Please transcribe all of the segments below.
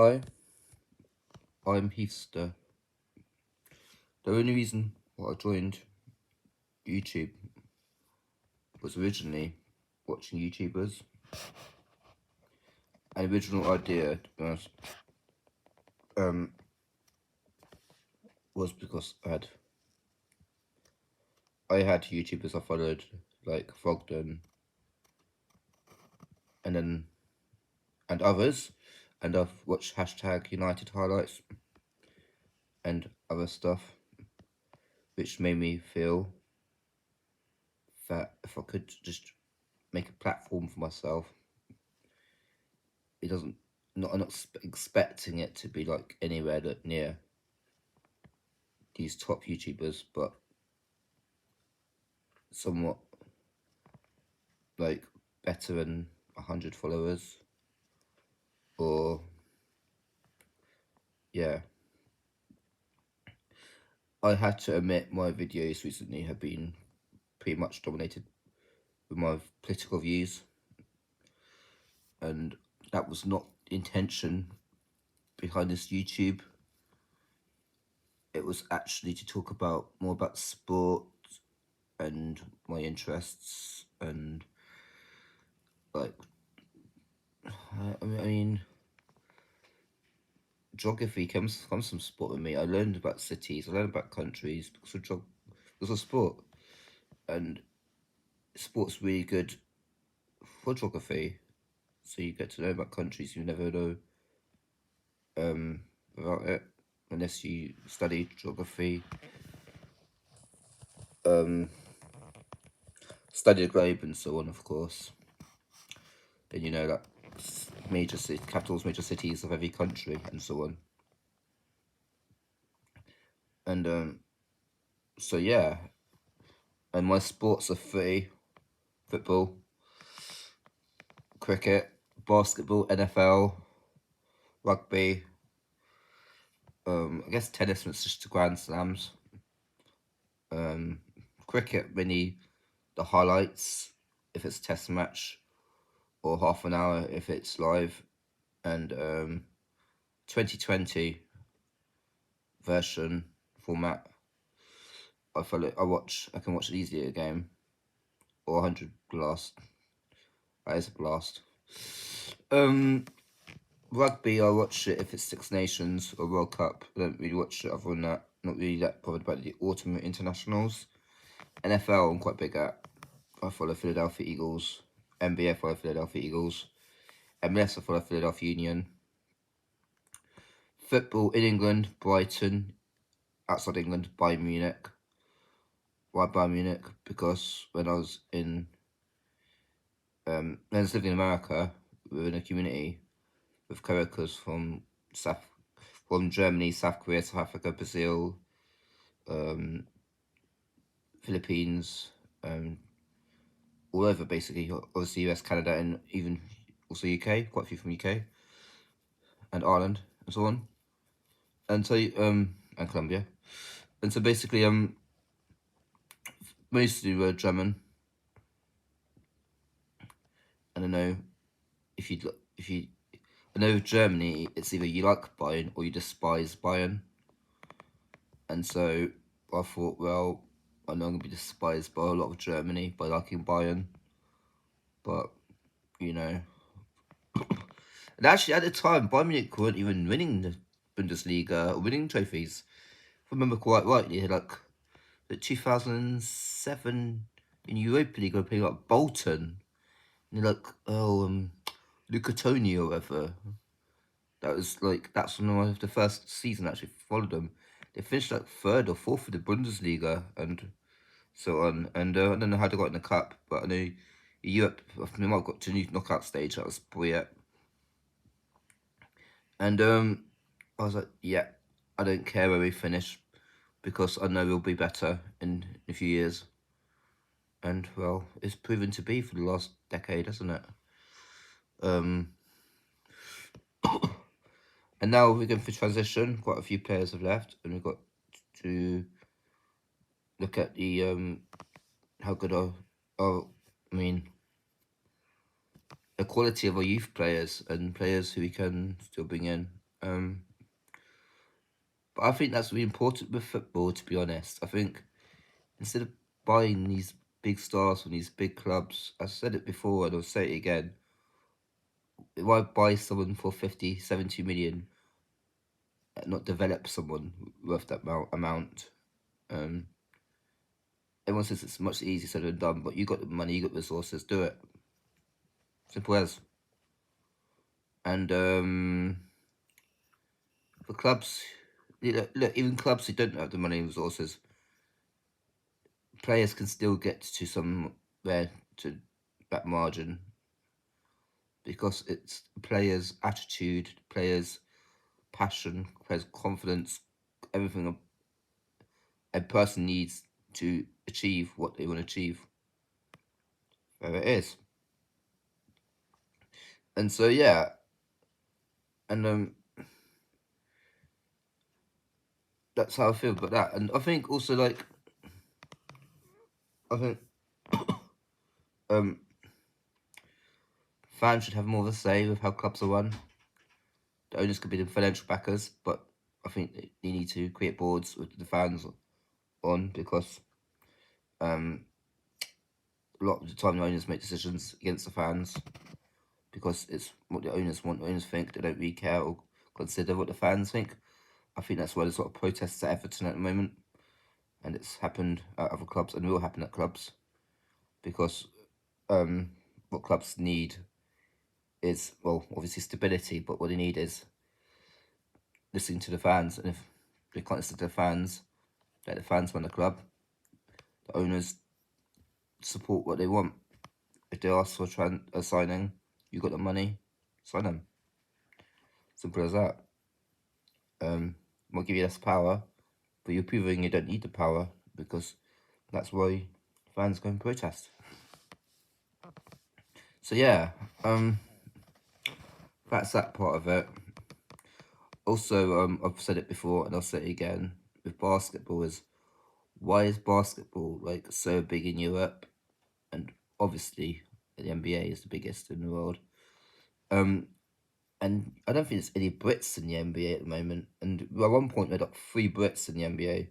Hi, I'm Heaphster. The only reason why I joined YouTube was originally watching YouTubers. An original idea, to be honest, was because I had YouTubers I followed, like Frogden, and others, and I've watched #United highlights and other stuff, which made me feel that if I could just make a platform for myself, I'm not expecting it to be like anywhere that near these top YouTubers, but somewhat like better than 100 followers, or yeah. I had to admit my videos recently have been pretty much dominated with my political views, and that was not the intention behind this YouTube. It was actually to talk about more about sport and my interests, and like I mean geography comes from sport with me. I learned about cities, I learned about countries because of sport, and sport's really good for geography. So you get to know about countries you never know about it unless you study geography, study the globe and so on. Of course, then you know that major capitals, major cities of every country and so on. And so yeah, and my sports are three: football, cricket, basketball, NFL, rugby. I guess tennis was just the Grand Slams. Cricket, mainly the highlights if it's a test match, or half an hour if it's live, and 2020 version format. I can watch it easily a game, or 100 blast. That is a blast. Rugby, I watch it if it's Six Nations or World Cup. I don't really watch it other than that. Not really that bothered about the autumn internationals. NFL, I'm quite big at. I follow Philadelphia Eagles. NBA, I follow Philadelphia Eagles. MLS, I follow Philadelphia Union. Football in England, Brighton. Outside England, Bayern Munich. Why Bayern Munich? Because when I was living in America, within a community with co-workers from Germany, South Korea, South Africa, Brazil, Philippines, all over basically. Obviously US, Canada, and even also UK. Quite a few from UK and Ireland and so on. And so and Colombia. And so basically mostly were German. And I know if you I know Germany, it's either you like Bayern or you despise Bayern. And so I thought, well, I know I'm going to be despised by a lot of Germany by liking Bayern. But, you know. And actually, at the time, Bayern Munich weren't even winning the Bundesliga or winning trophies. If I remember quite rightly, like the 2007 in Europa League, they were playing like Bolton. And they're like, Luca Toni or whatever. That's when the first season I actually followed them. They finished like third or fourth in the Bundesliga and so on. And I don't know how they got in the cup, but I know Europe, they might have got to the knockout stage. That was brilliant. And I was like, yeah, I don't care where we finish because I know we'll be better in a few years. And well, it's proven to be for the last decade, hasn't it? And now we're going for transition. Quite a few players have left, and we've got to look at the how good the quality of our youth players and players who we can still bring in But I think that's really important with football, to be honest. I think instead of buying these big stars from these big clubs, I said it before and I'll say it again, if I buy someone for 50, 70 million, not develop someone worth that amount, everyone says it's much easier said than done, but you got the money, you got the resources, do it. Simple as. And for clubs, look, even clubs who don't have the money and resources, players can still get to somewhere to that margin because it's players' attitude, players' passion, players' confidence, everything a person needs to achieve what they want to achieve. There it is. And so yeah, and that's how I feel about that. And I think also like I think fans should have more of a say with how clubs are run. The owners could be the financial backers, but I think they need to create boards with the fans on because a lot of the time the owners make decisions against the fans because it's what the owners want. The owners think they don't really care or consider what the fans think. I think that's why there's a lot of protests at Everton at the moment, and it's happened at other clubs and will happen at clubs because what clubs need is, well, obviously stability, but what they need is listening to the fans. And if they can't listen to the fans, let the fans run the club. The owners support what they want. If they ask for a signing, you got the money, sign them. Simple as that. Might give you less power, but you're proving you don't need the power because that's why fans go and protest. So yeah, that's that part of it. Also, I've said it before and I'll say it again with basketball is why is basketball like so big in Europe, and obviously the NBA is the biggest in the world. And I don't think there's any Brits in the NBA at the moment. And at one point, we had like 3 Brits in the NBA,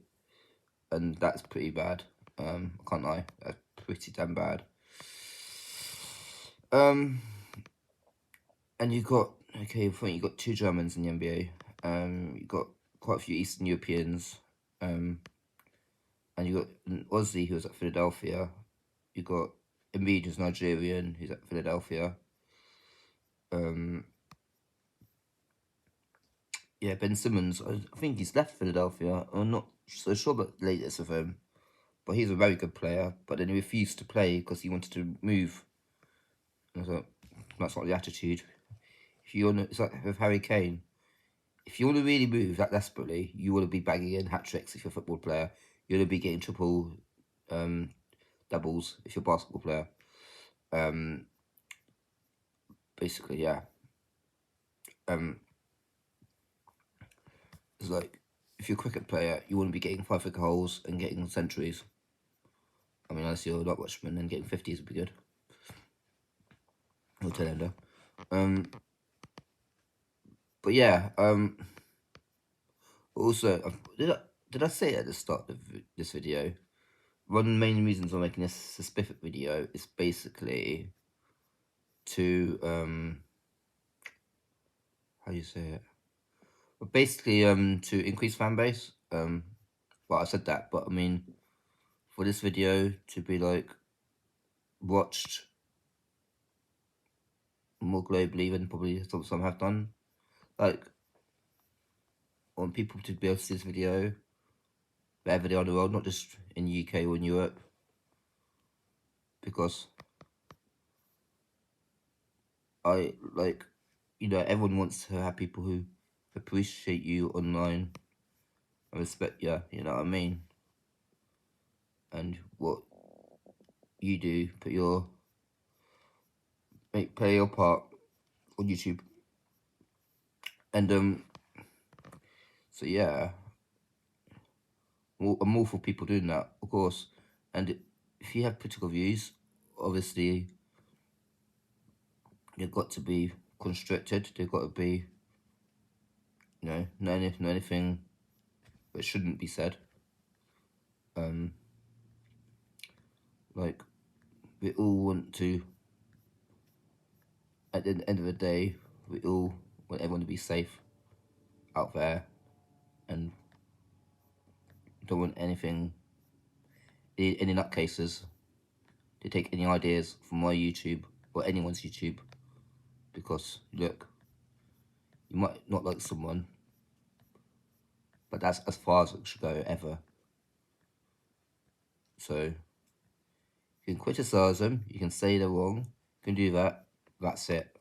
and that's pretty bad. I can't lie, that's pretty damn bad. And you got I think you got 2 Germans in the NBA. You got quite a few Eastern Europeans. And you got an Aussie who was at Philadelphia. You got Embiid, who's Nigerian, who's at Philadelphia. Yeah, Ben Simmons, I think he's left Philadelphia. I'm not so sure about the latest of him, but he's a very good player. But then he refused to play because he wanted to move. And I thought, that's not the attitude. If you want to, it's like with Harry Kane. If you want to really move that desperately, you want to be bagging in hat tricks if you're a football player. You want to be getting triple doubles if you're a basketball player. Basically, yeah. It's like if you're a cricket player, you want to be getting 5 goals and getting centuries. I mean, unless you're not Watchman, then getting 50s would be good. Or 10-ender. But yeah, also, did I say at the start of this video, one of the main reasons I'm making this specific video is basically to, how do you say it? But basically, to increase fan base. Well, I said that, but I mean, for this video to be like watched more globally than probably some have done. Like, I want people to be able to see this video wherever they are in the world, not just in the UK or in Europe. Because I like, everyone wants to have people who appreciate you online and respect you, you know what I mean? And what you do, play your part on YouTube. And so yeah, I'm all for people doing that, of course. And if you have critical views, obviously they've got to be constricted. They've got to be not anything that shouldn't be said. Like, we all want to, at the end of the day, we all want everyone to be safe out there, and don't want any nutcases to take any ideas from my YouTube or anyone's YouTube, because look, you might not like someone, but that's as far as it should go ever. So you can criticize them, you can say they're wrong, you can do that. That's it.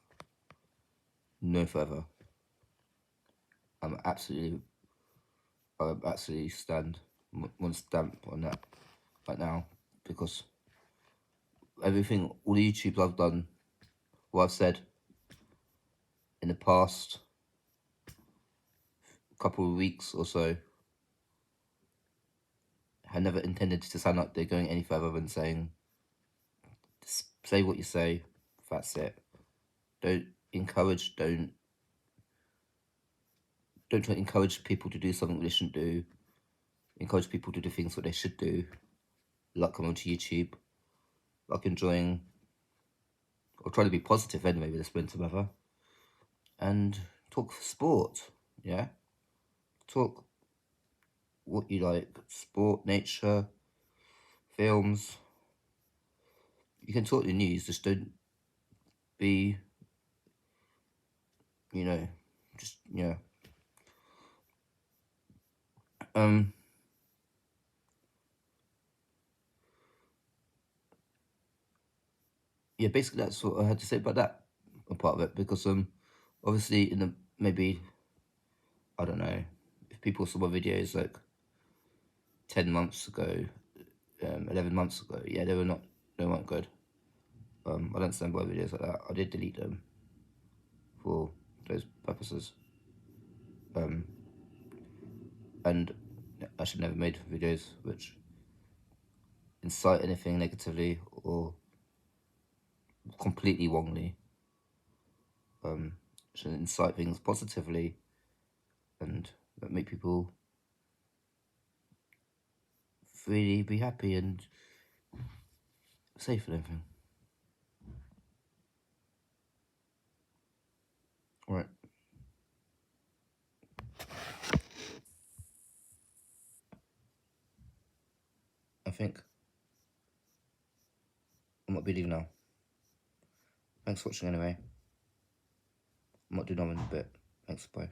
No further. I'm absolutely stand one stamp on that right now, because everything, all the YouTubes I've done, what I've said in the past couple of weeks or so, I never intended to sound like they're going any further than saying, say what you say, that's it. Don't try to encourage people to do something they shouldn't do. Encourage people to do things that they should do, like coming onto YouTube, like enjoying, or try to be positive anyway with this winter weather, and talk sport, yeah? Talk what you like, sport, nature, films. You can talk the news, just don't be, just, yeah. Yeah, basically that's what I had to say about that part of it, because obviously in the, maybe, I don't know, if people saw my videos like 10 months ago, 11 months ago, yeah, they weren't good. I don't stand by videos like that. I did delete them for those purposes. And I should never made videos which incite anything negatively or completely wrongly. Should incite things positively and that make people really be happy and safe and everything. Right. I think I might be leaving now. Thanks for watching anyway. I might do another in a bit. Thanks, bye.